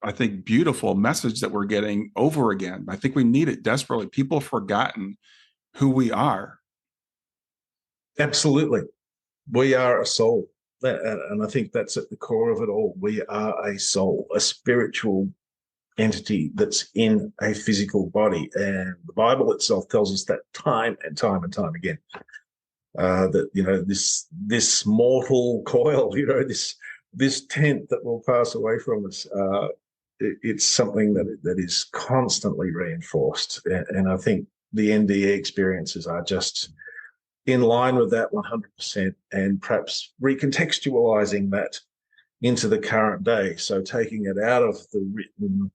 I think, beautiful message that we're getting over again. I think we need it desperately. People have forgotten who we are. Absolutely. We are a soul. And I think that's at the core of it all. We are a soul, a spiritual entity that's in a physical body. And the Bible itself tells us that time and time and time again. That, this mortal coil, this tent that will pass away from us, it's something that is constantly reinforced. And I think the NDE experiences are just in line with that 100%, and perhaps recontextualizing that into the current day. So taking it out of the written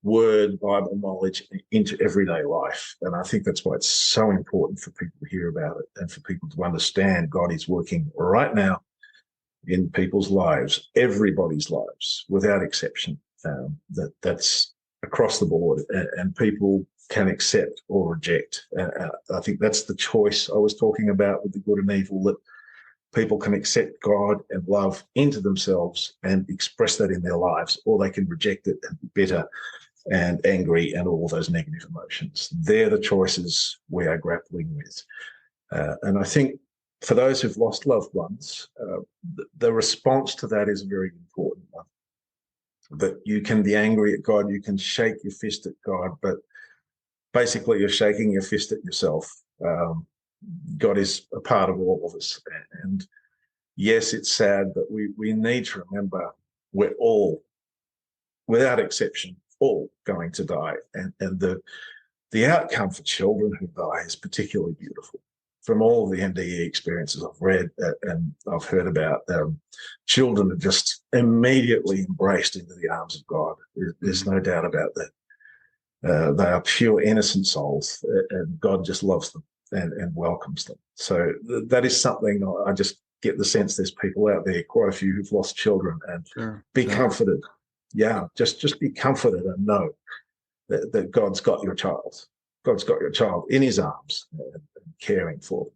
word Bible knowledge into everyday life. And I think that's why it's so important for people to hear about it and for people to understand God is working right now in people's lives, everybody's lives, without exception. That's across the board, and people can accept or reject. I think that's the choice I was talking about with the good and evil, that people can accept God and love into themselves and express that in their lives, or they can reject it and be bitter and angry and all those negative emotions. They're the choices we are grappling with. And I think for those who've lost loved ones, the response to that is a very important one. That you can be angry at God, you can shake your fist at God, but basically you're shaking your fist at yourself. God is a part of all of us. And yes, it's sad, but we need to remember we're all, without exception, all going to die. And the outcome for children who die is particularly beautiful. From all of the NDE experiences I've read and I've heard about, children are just immediately embraced into the arms of God. There's no doubt about that. They are pure, innocent souls, and God just loves them and welcomes them. So that is something I just get the sense there's people out there, quite a few, who've lost children, and be comforted. Yeah, just be comforted and know that God's got your child. God's got your child in his arms and caring for them.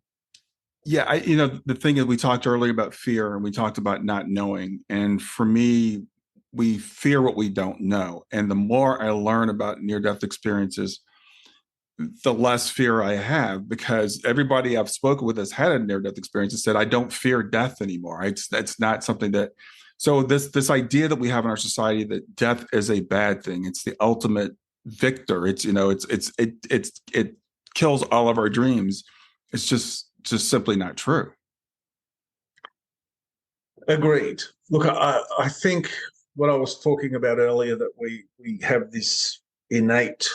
Yeah, the thing is, we talked earlier about fear, and we talked about not knowing. And for me, we fear what we don't know. And the more I learn about near-death experiences, the less fear I have, because everybody I've spoken with has had a near-death experience and said, I don't fear death anymore. That's not something that, so this idea that we have in our society that death is a bad thing, it's the ultimate victor. It kills all of our dreams. It's just simply not true. Agreed. Look, I think what I was talking about earlier, that we have this innate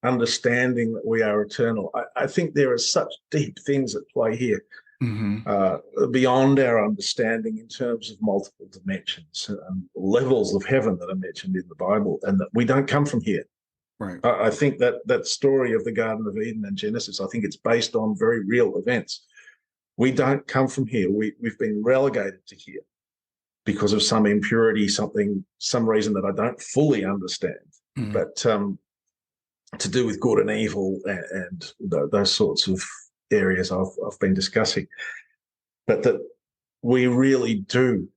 understanding that we are eternal. I think there are such deep things at play here, beyond our understanding, in terms of multiple dimensions and levels of heaven that are mentioned in the Bible, and that we don't come from here. Right. I think that story of the Garden of Eden and Genesis, I think it's based on very real events. We don't come from here. We've been relegated to here because of some impurity, some reason that I don't fully understand. But to do with good and evil and those sorts of areas I've been discussing. But that we really do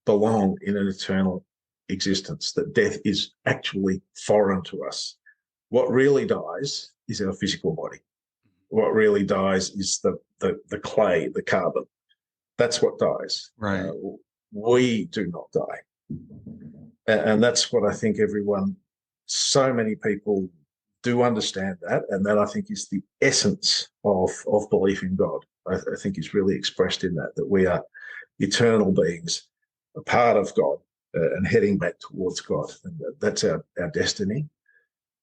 belong in an eternal existence, that death is actually foreign to us. What really dies is our physical body. What really dies is the clay, the carbon. That's what dies. Right. We do not die. And that's what I think so many people do understand that. And that, I think, is the essence of belief in God. I think is really expressed in that we are eternal beings, a part of God, and heading back towards God. And that's our destiny.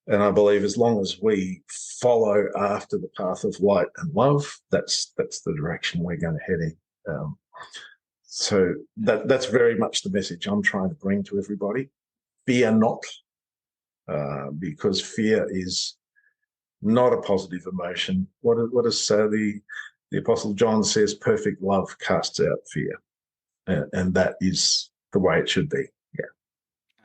And I believe as long as we follow after the path of light and love, that's the direction we're going to head in. So that's very much the message I'm trying to bring to everybody. Fear not, because fear is not a positive emotion. What does the Apostle John says? Perfect love casts out fear, and that is the way it should be. Yeah.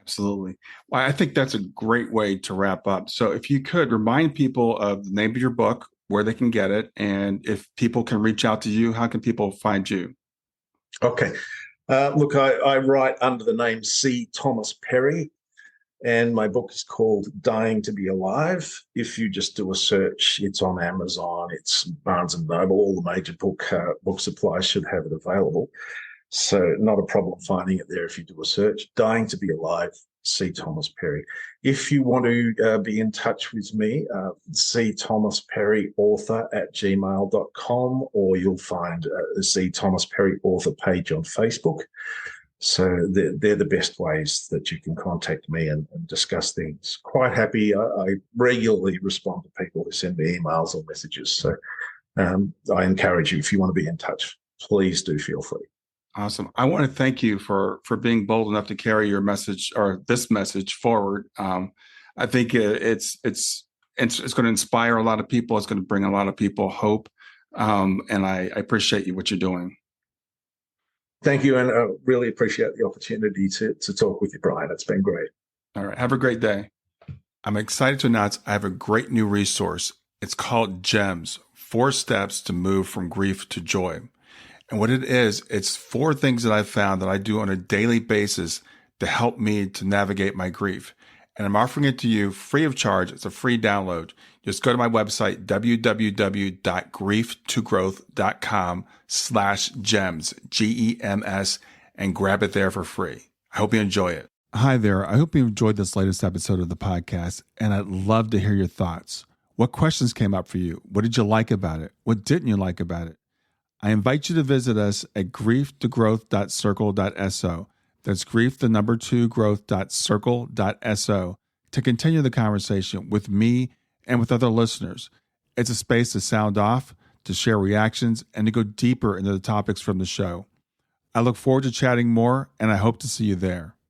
Absolutely. Well, I think that's a great way to wrap up. So if you could remind people of the name of your book, where they can get it, and if people can reach out to you, how can people find you? Okay. Look, I write under the name C. Thomas Perry, and my book is called Dying to Be Alive. If you just do a search, it's on Amazon, it's Barnes and Noble, all the major book supplies should have it available. So not a problem finding it there if you do a search. Dying to Be Alive, C. Thomas Perry. If you want to be in touch with me, C. Thomas Perry author at gmail.com, or you'll find the C. Thomas Perry author page on Facebook. So they're the best ways that you can contact me and discuss things. Quite happy. I regularly respond to people who send me emails or messages. So I encourage you, if you want to be in touch, please do feel free. Awesome. I want to thank you for being bold enough to carry your message or this message forward. I think it's going to inspire a lot of people. It's going to bring a lot of people hope. And I appreciate what you're doing. Thank you. And I really appreciate the opportunity to talk with you, Brian. It's been great. All right. Have a great day. I'm excited to announce I have a great new resource. It's called GEMS, 4 Steps to Move from Grief to Joy. And what it is, it's 4 things that I've found that I do on a daily basis to help me to navigate my grief. And I'm offering it to you free of charge. It's a free download. Just go to my website, www.grieftogrowth.com/gems, GEMS, and grab it there for free. I hope you enjoy it. Hi there. I hope you enjoyed this latest episode of the podcast, and I'd love to hear your thoughts. What questions came up for you? What did you like about it? What didn't you like about it? I invite you to visit us at grieftogrowth.circle.so. That's growth2growth.circle.so to continue the conversation with me and with other listeners. It's a space to sound off, to share reactions, and to go deeper into the topics from the show. I look forward to chatting more, and I hope to see you there.